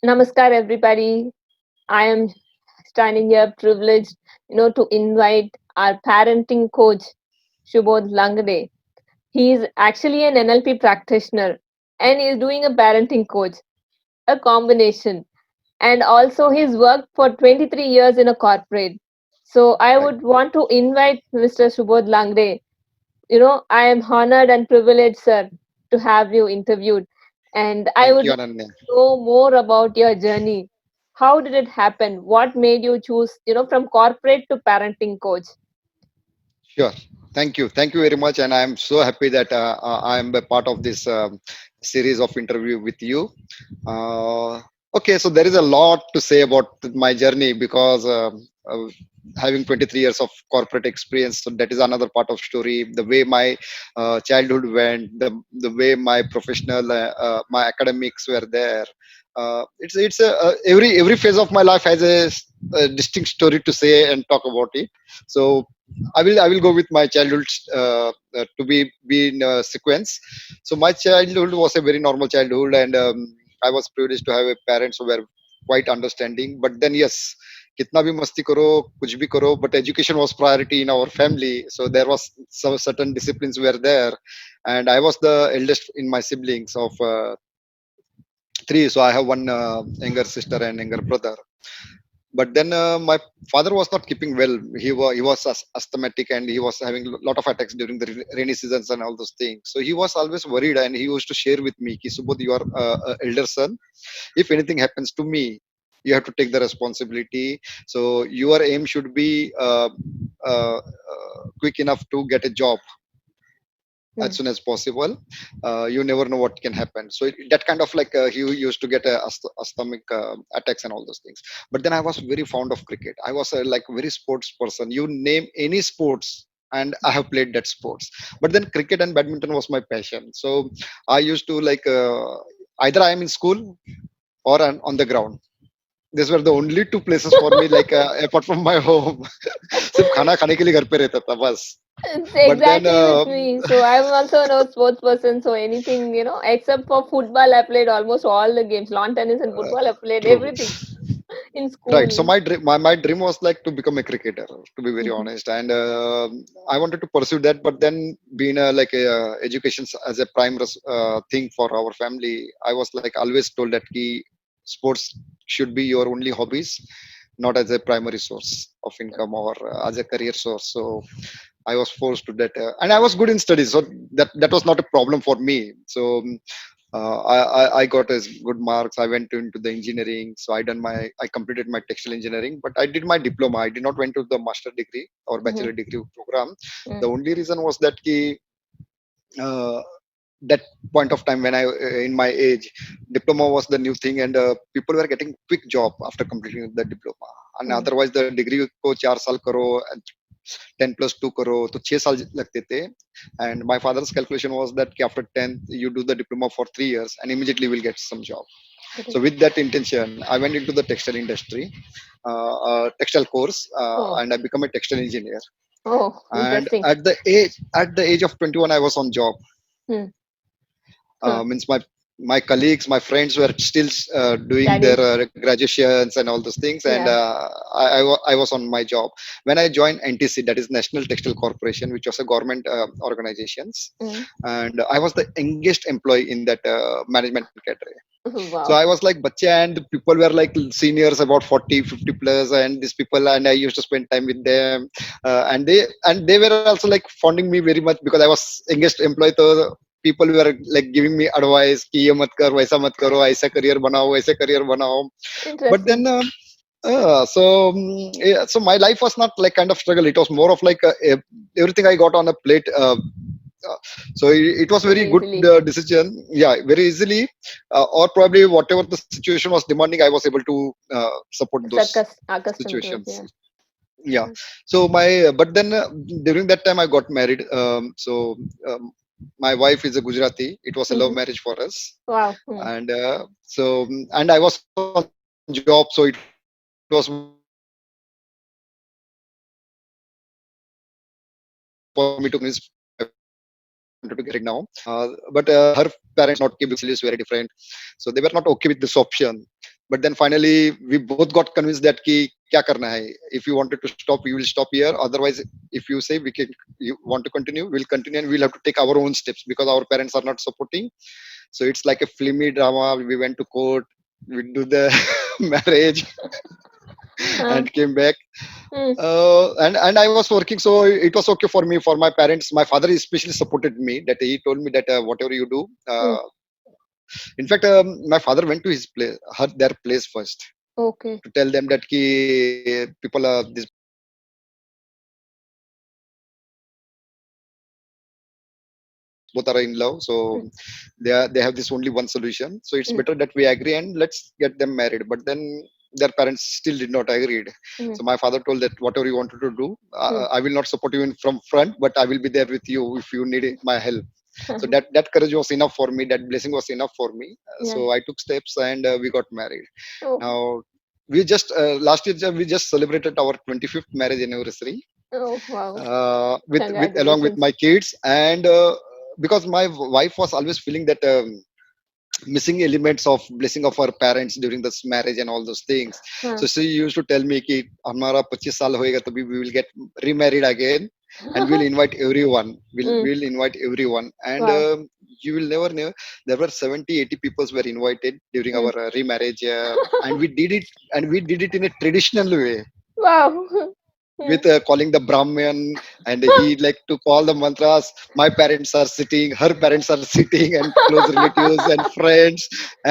Namaskar, everybody. I am standing here privileged, to invite our parenting coach, Shubodh Langde. He is actually an NLP practitioner and he is doing a parenting coach, a combination. And also, he's worked for 23 years in a corporate. So, I Right. would want to invite Mr. Shubodh Langde. I am honored and privileged, sir, to have you interviewed. And I Thank would you, like Ananya. to know more about your journey. How did it happen? What made you choose, from corporate to parenting coach? Sure. Thank you. Thank you very much. And I'm so happy that I am a part of this series of interview with you. Uh, okay, so there is a lot to say about my journey because having 23 years of corporate experience, so that is another part of story. The way my childhood went, the way my professional, my academics were there. Every phase of my life has a distinct story to say and talk about it. So I will go with my childhood to be in sequence. So my childhood was a very normal childhood, and I was privileged to have a parents who were quite understanding. But then yes, kitna bhi masti karo, kuch bhi karo, but education was priority in our family. So there was some certain disciplines were there, and I was the eldest in my siblings of three. So I have one younger sister and younger brother. But then my father was not keeping well. He was asthmatic, and he was having a lot of attacks during the rainy seasons and all those things. So he was always worried, and he used to share with me, "Ki Subodh, you are elder son. If anything happens to me, you have to take the responsibility. So your aim should be quick enough to get a job as Hmm. soon as possible. You never know what can happen." So that kind of like he used to get stomach attacks and all those things. But then I was very fond of cricket. I was like very sports person. You name any sports, and I have played that sports. But then cricket and badminton was my passion. So I used to like either I am in school or on the ground. These were the only two places for me, like apart from my home. सिर्फ खाना खाने के लिए घर पे रहता था बस. It's But then exactly with me. So I'm also no sports person. So anything, except for football, I played almost all the games. Lawn tennis and football, I played true. everything in Right. So school. my dream was like to become a cricketer, to be very Mhm. honest, and I wanted to pursue that. But then, being like a education as a prime thing for our family, I was like always told that key sports should be your only hobbies, not as a primary source of income or as a career source. So I was forced to that, and I was good in studies, so that was not a problem for me. So I got as good marks. I went into the engineering, so I completed my textile engineering, but I did my diploma. I did not went to the master degree or Mhm. bachelor degree program. The Mm. only reason was that uh, that point of time when I in my age, diploma was the new thing, and people were getting quick job after completing the diploma. And Mm. otherwise, the degree को 4 साल करो, 10 + 2 करो तो 6 साल लगते थे. And my father's calculation was that कि after 10th you do the diploma for 3 years and immediately will get some job. So Correct. with that intention, I went into the textile industry, textile course, Oh, and I become a textile engineer. oh, And interesting. at the age of 21, I was on job. Hmm. Huh. Means my colleagues, my friends were still doing their Studies. graduations and all those things, and Yeah. I was on my job when I joined NTC, that is National Textile Corporation, which was a government organizations, Mm. and I was the youngest employee in that management cadre. So I Wow. was like bacha, and the people were like seniors about 40, 50 plus, and these people, and I used to spend time with them, and they were also like funding me very much because I was youngest employee. So people were like giving me advice कि ये मत कर, वैसा मत करो, ऐसा career बनाओ, वैसे career बनाओ. But then Interesting. so my life was not like kind of struggle. It was more of like everything I got on a plate. So it was very Very good easily. decision. Yeah, very easily, or probably whatever the situation was demanding, I was able to support those Accustomed to it. situations. Yeah. Yeah. Mm. So but then during that time I got married. So my wife is a Gujarati. It was a love Mhm. marriage for us, Wow. Mm. and and I was on job, so it was more convenient for me to get married now. But her parents not okay because my family is very different, so they were not okay with this option. but then finally we both got convinced that ki kya karna hai. If you wanted to stop, we will stop here. Otherwise, if you say we can, you want to continue, we'll continue, and we'll have to take our own steps because our parents are not supporting. So it's like a filmy drama. We went to court, we do the marriage, Uh, and came back. mm, And I was working, so it was okay for me. For my parents, my father especially supported me. That he told me that whatever you do. mm. In fact, my father went to his place, their place first, Okay. to tell them that ki people are this both are in love, so Mm, they have this only one solution. So it's mm, better that we agree and let's get them married. But then their parents still did not agree. mm, So my father told that whatever you wanted to do, mm. I will not support you in from front, but I will be there with you if you need my help. So that courage was enough for me. That blessing was enough for me. So Yeah. I took steps, and we got married. Oh, Now we just last year we just celebrated our 25th marriage anniversary, oh, wow. with along with Congratulations. my kids. And because my wife was always feeling that missing elements of blessing of our parents during this marriage and all those things. Huh. So she used to tell me ki hamara 25 saal hoega to we will get remarried again, and we'll invite everyone. Mm, We'll invite everyone. And wow. you will never know, there were 70-80 people were invited during Mm. our remarriage, and we did it in a traditional way, Wow. with Mm. calling the Brahman, and he like to call the mantras. My parents are sitting, her parents are sitting, and close relatives and friends,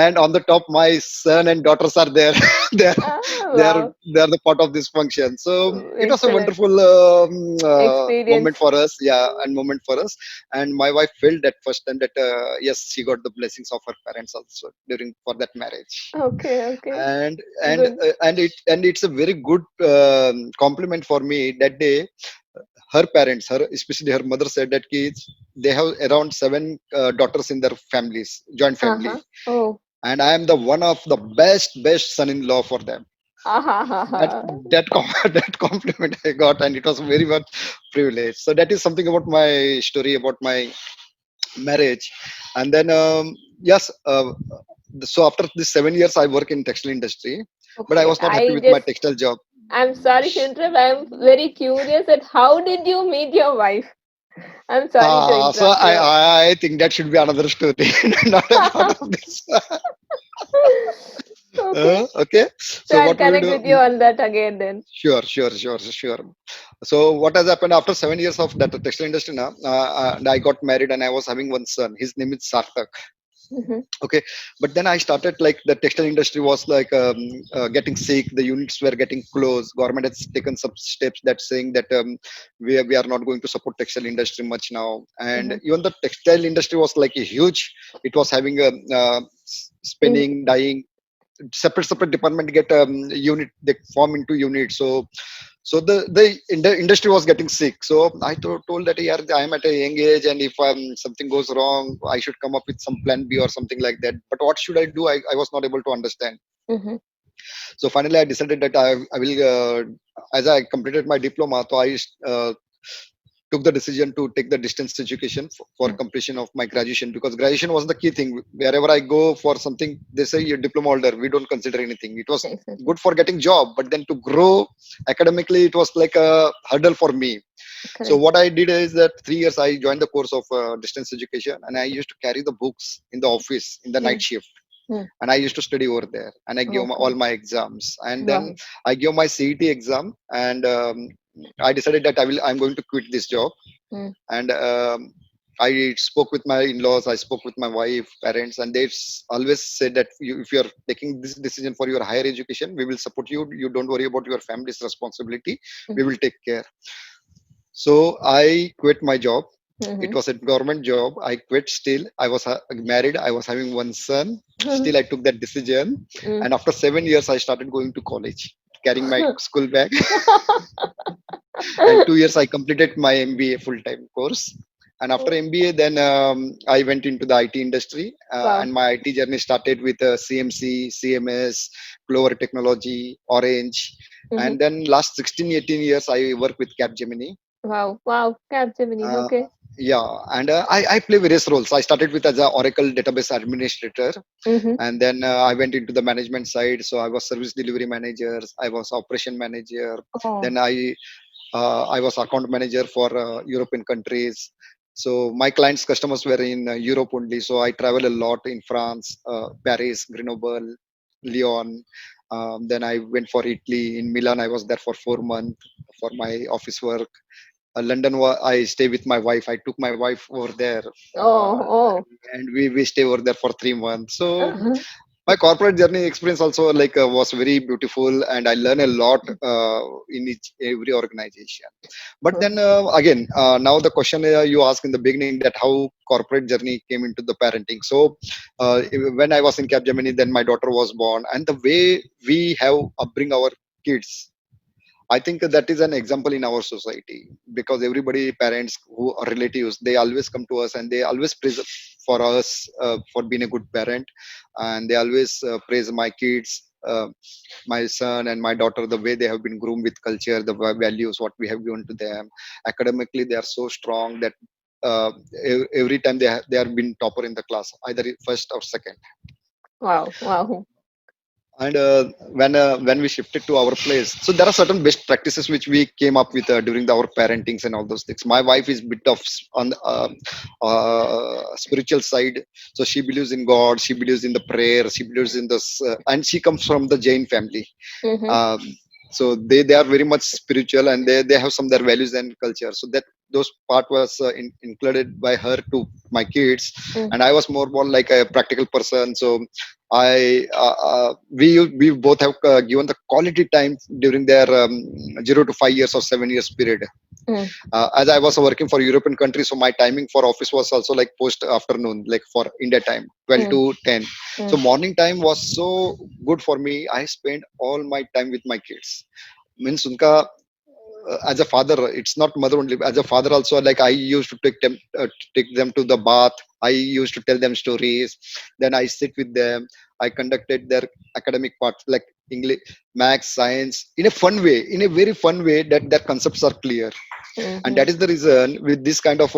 and on the top, my son and daughters are there. they're Ah, they're wow. they're the part of this function. So it was a Excellent wonderful moment experience. for us, yeah, and moment for us. And my wife felt that first time that yes, she got the blessings of her parents also during for that marriage. Okay, okay. and Good. and it's a very good compliment for me that day. Her parents, her especially her mother, said that kids, they have around seven daughters in their families, joint family, Uh-huh. Oh. and I am the one of the best son-in-law for them. that Ah, that that compliment I got, and it was very much privilege. So that is something about my story about my marriage. And then yes, so after this 7 years I work in textile industry, but I okay. was not happy with my textile job. I'm sorry to interrupt. I'm very curious at how did you meet your wife? I'm sorry to So interrupt you. I think that should be another story, not a part of this. Okay. Okay. So So I'll what we will connect do? with you on that again then. Sure. So what has happened after 7 years of that textile industry now? I got married and I was having one son. His name is Sarthak. Mhm. Okay, but then I started like the textile industry was like getting sick. The units were getting closed. Government has taken some steps that saying that we are not going to support textile industry much now. And Mhm. even the textile industry was like a huge. It was having a In, spinning, dyeing, separate department get unit, they form into units. So the industry was getting sick. So I told that, yeah, I am at a young age, and if something goes wrong, I should come up with some plan B or something like that. But what should I do? I was not able to understand. mhm. So finally I decided that I will as I completed my diploma, so I took the decision to take the distance education for Mm. completion of my graduation, because graduation was the key thing. Wherever I go for something, they say you're diploma holder, we don't consider anything. It was Exactly. good for getting job, but then to grow academically, it was like a hurdle for me. So Correct. what I did is that 3 years I joined the course of distance education, and I used to carry the books in the office in the night Mm. shift, Mm. and I used to study over there, and I gave all Okay. my exams, and then Wow. I gave my CET exam, and I decided that I'm going to quit this job. Mm. And I spoke with my in-laws, I spoke with my wife, parents, and they always said that if you're taking this decision for your higher education, we will support you. You don't worry about your family's responsibility. Mm. We will take care. So I quit my job. It Mhm. was a government job. I quit still. I was married. I was having one son. Still, I took that decision. Mm. And after 7 years, I started going to college, carrying my school bag. And 2 years, I completed my MBA full-time course. And after MBA, then I went into the IT industry, Wow. and my IT journey started with CMC, CMS, Clover Technology, Orange, Mhm. and then last 16, 18 years I work with Capgemini. Wow. Wow. Capgemini. Uh, Okay. Yeah, and I play various roles. I started with as a Oracle database administrator, Mm-hmm. and then I went into the management side. So I was service delivery manager, I was operation manager, Oh, then I was account manager for European countries. So my clients customers were in Europe only. So I travel a lot in France, Paris, Grenoble, Lyon. Then I went for Italy. In Milan, I was there for 4 months for my office work. London, I stay with my wife. I took my wife over there, oh, oh. and we stay over there for 3 months. So Uh-huh. my corporate journey experience also was very beautiful, and I learn a lot in each every organization. But then again, now the question you asked in the beginning, that how corporate journey came into the parenting. So when I was in Capgemini, then my daughter was born, and the way we have upbring our kids, I think that is an example in our society, because everybody, parents who are relatives, they always come to us and they always praise for us for being a good parent, and they always praise my kids, my son and my daughter, the way they have been groomed with culture, the values what we have given to them. Academically, they are so strong that every time they are been topper in the class, either first or second. Wow, wow. And when we shifted to our place, so there are certain best practices which we came up with during our parentings and all those things. My wife is bit of on the spiritual side, so she believes in God, she believes in the prayer, she believes in this, and she comes from the Jain family. Mm-hmm. um, so they are very much spiritual, and they have some their values and culture, so that those part was included by her to my kids. Mm. And I was more like a practical person. So we both have given the quality time during their 0 to 5 years or 7 years period. Mm. As I was working for European countries, so my timing for office was also like post afternoon, like for India time, 12 Mm. to 10. So Mm. morning time was so good for me. I spent all my time with my kids. Means unka, as a father, it's not mother only. As a father also, like I used to take them to the bath. I used to tell them stories. Then I sit with them. I conducted their academic part, like English, maths, science, in a fun way, in a very fun way, that their concepts are clear. And Mm-hmm. that is the reason, with this kind of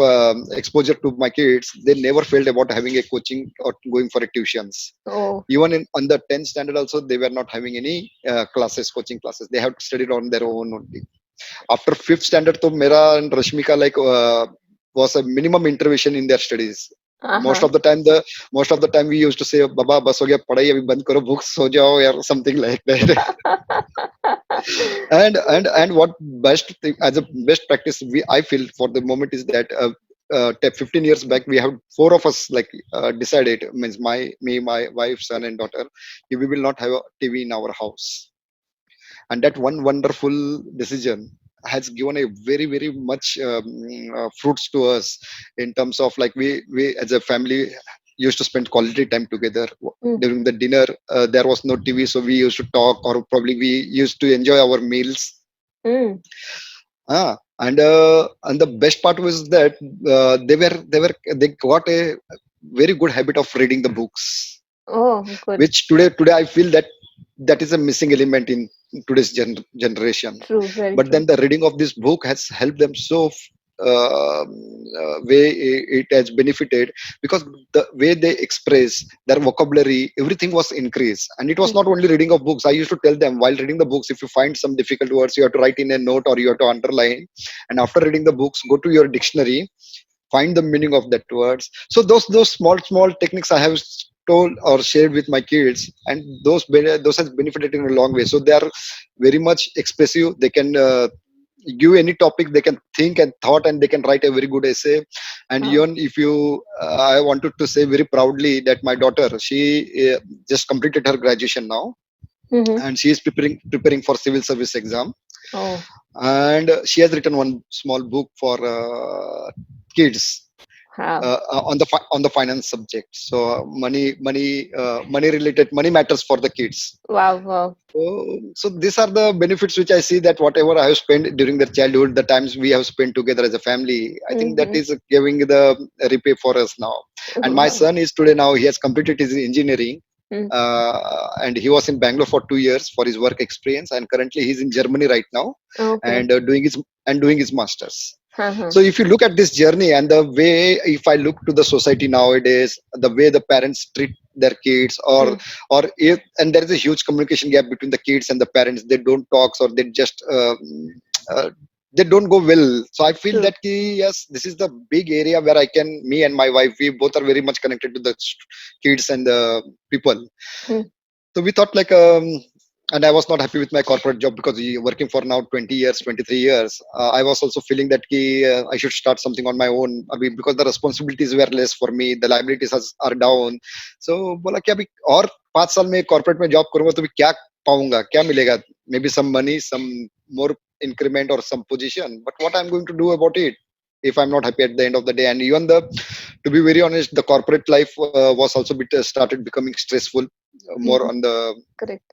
exposure to my kids, they never felt about having a coaching or going for a tuitions. Oh. Even in on the 10th standard also, they were not having any classes, coaching classes. They have studied on their own only. After fifth standard, to Mera and Rashmika was a minimum intervention in their studies. Most Uh-huh. of the time, most of the time we used to say, "Baba, bas ho gaya, padhai abhi band karo, books so jao," or something like that. And what best thing, as a best practice, I feel for the moment is that 15 years back, we have four of us like decided, means my wife, son, and daughter, we will not have a TV in our house. And that one wonderful decision has given a very much fruits to us, in terms of like we as a family used to spend quality time together. Mm. During the dinner, there was no TV, so we used to talk, or probably we used to enjoy our meals. Mm. And the best part was that they got a very good habit of reading the books, Oh, good. which today I feel that that is a missing element in today's generation. True, very But then true. the reading of this book has helped them so way it has benefited, because the way they express their vocabulary, everything was increased. And it was Mm. not only reading of books. I used to tell them, while reading the books, if you find some difficult words, you have to write in a note or you have to underline, and after reading the books, go to your dictionary, find the meaning of that words. So those small techniques I have told or shared with my kids, and those has benefited in a long way. So they are very much expressive. They can give any topic, they can think and thought, and they can write a very good essay. And Wow. even if you I wanted to say very proudly that my daughter, she just completed her graduation now, Mm-hmm. and she is preparing for civil service exam. Oh, And she has written one small book for kids, wow. on the finance subject. So money related, money matters for the kids. Wow, wow. So these are the benefits which I see, that whatever I have spent during their childhood, the times we have spent together as a family, I think that Mm-hmm. is giving the repay for us now. And my Wow. son is today, now he has completed his engineering. Mm. and he was in Bangalore for 2 years for his work experience, and currently he's in Germany right now, Okay. and doing his masters. Uh-huh. So if you look at this journey and the way, if I look to the society nowadays, the way the parents treat their kids, Mm. or if, and there is a huge communication gap between the kids and the parents. They don't talk, or they just uh, they don't go well. So I feel True. that yes, this is the big area where I can, me and my wife, we both are very much connected to the kids and the people. Mm. So we thought like, and I was not happy with my corporate job because working for now 20 years, 23 years. I was also feeling that I should start something on my own. I mean, because the responsibilities were less for me, the liabilities are down. So बोला कि अभी और 5 साल में corporate में job करूँगा तो भी क्या पाऊंगा, क्या मिलेगा? Maybe some money, some more increment or some position. But what I'm going to do about it if I'm not happy at the end of the day? And even to be very honest, the corporate life was also started becoming stressful, more Mhm. on the Correct.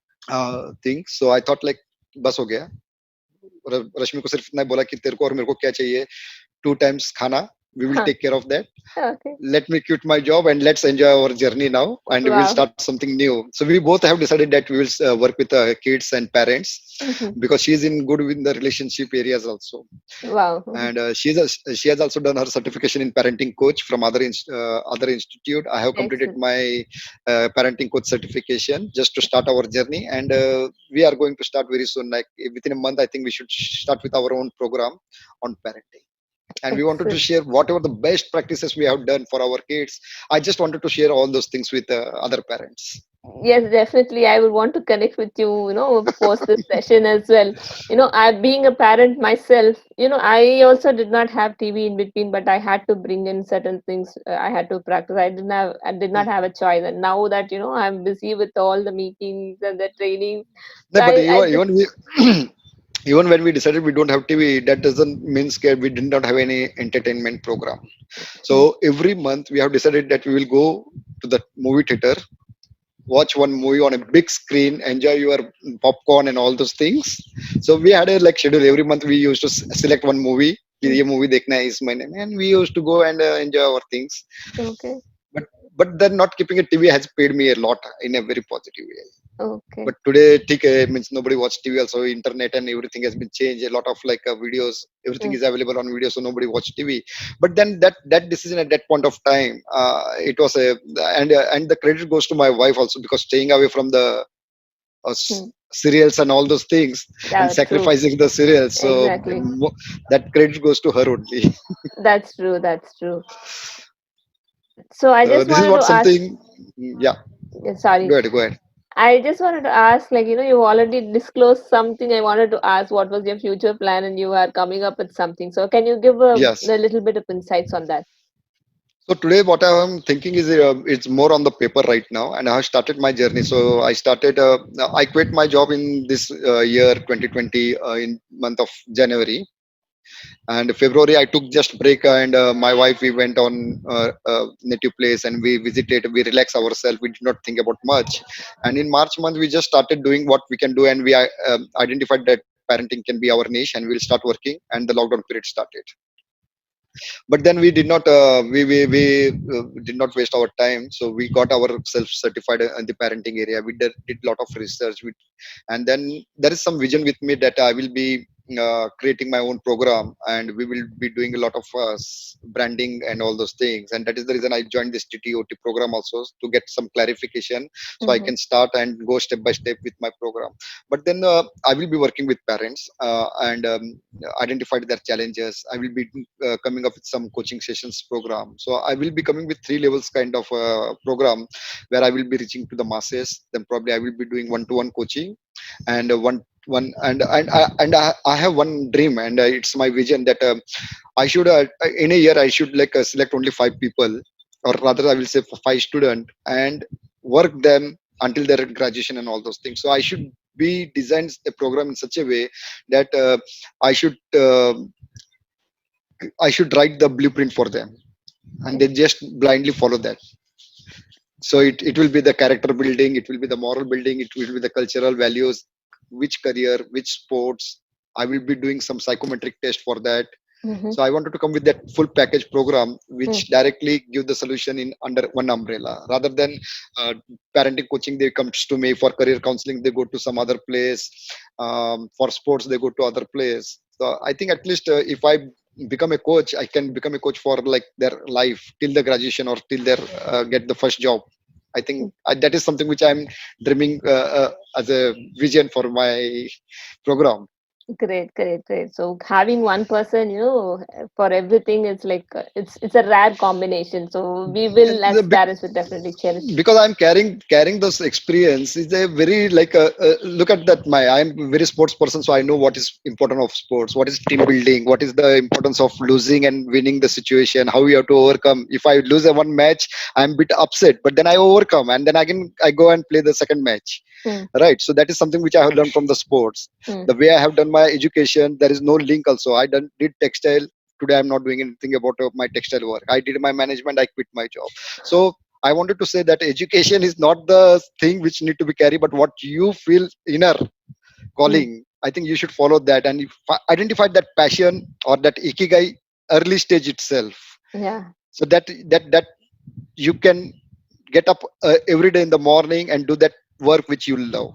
thing. So I thought like बस हो गया. रश्मि को सिर्फ इतना ही बोला कि तेरे को और मेरे को क्या चाहिए, 2 times खाना, we will Huh. take care of that. Okay. Let me quit my job and let's enjoy our journey now, and we'll Wow. start something new. So we both have decided that we will work with kids and parents, Mhm. because she's in good with the relationship areas also. Wow. Mhm. And she has also done her certification in parenting coach from other institute. I have completed Excellent. my parenting coach certification just to start our journey, and we are going to start very soon, like within a month. I think we should start with our own program on parenting, and we wanted to Excellent. share whatever the best practices we have done for our kids. I just wanted to share all those things with other parents. Yes, definitely. I would want to connect with you, post this session as well. I being a parent myself, I also did not have TV in between, but I had to bring in certain things. I had to practice. I did not have a choice. And now that, I'm busy with all the meetings and the trainings, No, so but I just, even we, even when we decided we don't have TV, that doesn't mean we did not have any entertainment program. Hmm. So every month we have decided that we will go to the movie theater, watch one movie on a big screen, enjoy your popcorn and all those things. So we had a like schedule. Every month we used to select one movie. कि Hmm. ये movie देखना है इस महीने में, and we used to go and enjoy our things. Okay. But then not keeping a TV has paid me a lot in a very positive way. Okay. But today, ठीक है, means nobody watch TV. Also, internet and everything has been changed. A lot of like videos, everything Hmm. is available on video, so nobody watch TV. But then that decision at that point of time, it was a, and the credit goes to my wife also, because staying away from the Hmm. cereals and all those things and True. sacrificing the cereals. So Exactly. that credit goes to her only. That's true. That's true. So I just This is wanted what to ask, something. Yeah, sorry, go ahead, go ahead. I just wanted to ask, like, you already disclosed something. I wanted to ask what was your future plan and you are coming up with something. So can you give Yes. a little bit of insights on that? So today, what I'm thinking is it's more on the paper right now, and I have started my journey. So I started. I quit my job in this year 2020 in month of January, and February I took just break, and my wife, we went on native place and we visited. We relaxed ourselves. We did not think about much, and in March month we just started doing what we can do, and we identified that parenting can be our niche, and we'll start working. And the lockdown period started. But then we did not did not waste our time, so we got ourselves certified in the parenting area. We did lot of research, and then there is some vision with me that I will be creating my own program, and we will be doing a lot of branding and all those things. And that is the reason I joined this TTOT program also, to get some clarification, so I Mm-hmm. can start and go step by step with my program. But then I will be working with parents, and identified their challenges. I will be coming up with some coaching sessions program. So I will be coming with 3 levels kind of program, where I will be reaching to the masses. Then probably I will be doing one-to-one coaching, and one and I have one dream, and it's my vision that I should in a year I should like select only 5 people, or rather I will say 5 students, and work them until their graduation and all those things. So I should be designs a program in such a way that I should uh, I should write the blueprint for them, and they just blindly follow that. So it will be the character building, it will be the moral building, it will be the cultural values, which career, which sports. I will be doing some psychometric test for that. Mhm. So I wanted to come with that full package program, Mm. which directly give the solution in under one umbrella, rather than uh, parenting coaching. They comes to me for career counseling. They go to some other place. For sports, they go to other place. So I think at least if I become a coach, I can become a coach for like their life till the graduation or till their get the first job. I think that is something which I'm dreaming as a vision for my program. Great, great, great. So having one person, for everything, it's like it's a rare combination. So we will, as parents, will definitely cherish. Because I'm carrying this experience is a very like look at that. I'm a very sports person, so I know what is important of sports, what is team building, what is the importance of losing and winning the situation, how you have to overcome. If I lose a one match, I'm a bit upset, but then I overcome, and then again I go and play the second match. Mm, Right, so that is something which I have learned from the sports. mm, The way I have done my education, there is no link. Also, did textile. Today I'm not doing anything about my textile work. I did my management, I quit my job. So I wanted to say that education is not the thing which need to be carried, but what you feel inner mm. calling. I think you should follow that and identify that passion or that ikigai early stage itself, Yeah, so that you can get up every day in the morning and do that work which you love,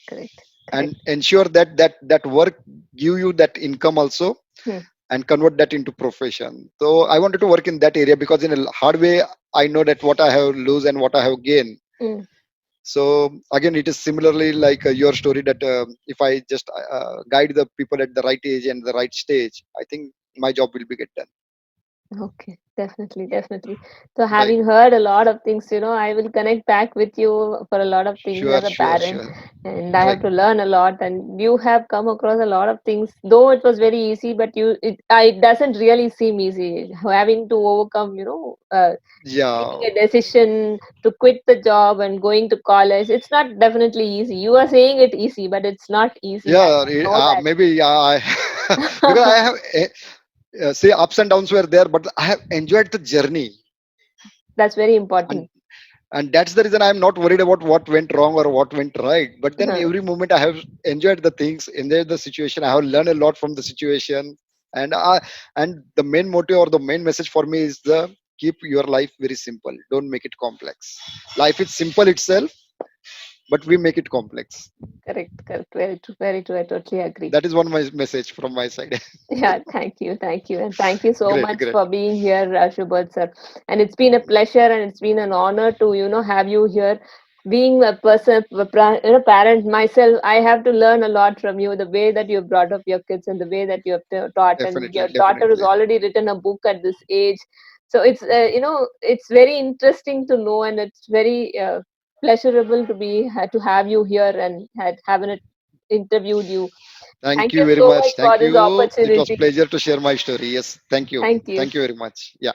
correct, and correct. ensure that work give you that income also, Mm, and convert that into profession. So I wanted to work in that area because in a hard way I know that what I have lose and what I have gain. mm. So again, it is similarly like your story that if I just guide the people at the right age and the right stage, I think my job will be get done. Okay, definitely, definitely. So, Right. having heard a lot of things, I will connect back with you for a lot of things Sure, as a sure, parent, sure. and I have Right. to learn a lot. And you have come across a lot of things, though it was very easy, but it doesn't really seem easy having to overcome, taking Yeah. a decision to quit the job and going to college. It's not definitely easy. You are saying it easy, but it's not easy. Yeah. I know Maybe I because I have say ups and downs were there, but I have enjoyed the journey, that's very and important. that's the reason I'm not worried about what went wrong or what went right. But then Uh, every moment I have enjoyed the things, enjoyed the situation. I have learned a lot from the situation, and the main motive or the main message for me is the keep your life very simple. Don't make it complex. Life is simple itself, but we make it complex. Correct, correct. Very true, very true. I totally agree. That is one my message from my side. Yeah, thank you, thank you, and thank you so Great, much great. for being here, Shubhat sir. And it's been a pleasure, and it's been an honor to have you here. Being a person, parent myself, I have to learn a lot from you. The way that you brought up your kids and the way that you have taught, and Definitely, your daughter has definitely. already written a book at this age. So it's it's very interesting to know, and it's very pleasurable to have you here and had haven't interviewed you. Thank Thank you you very so much. much for Thank this you. It was opportunity. pleasure to share my story. Yes, thank you. Thank you. Thank you very much. Yeah.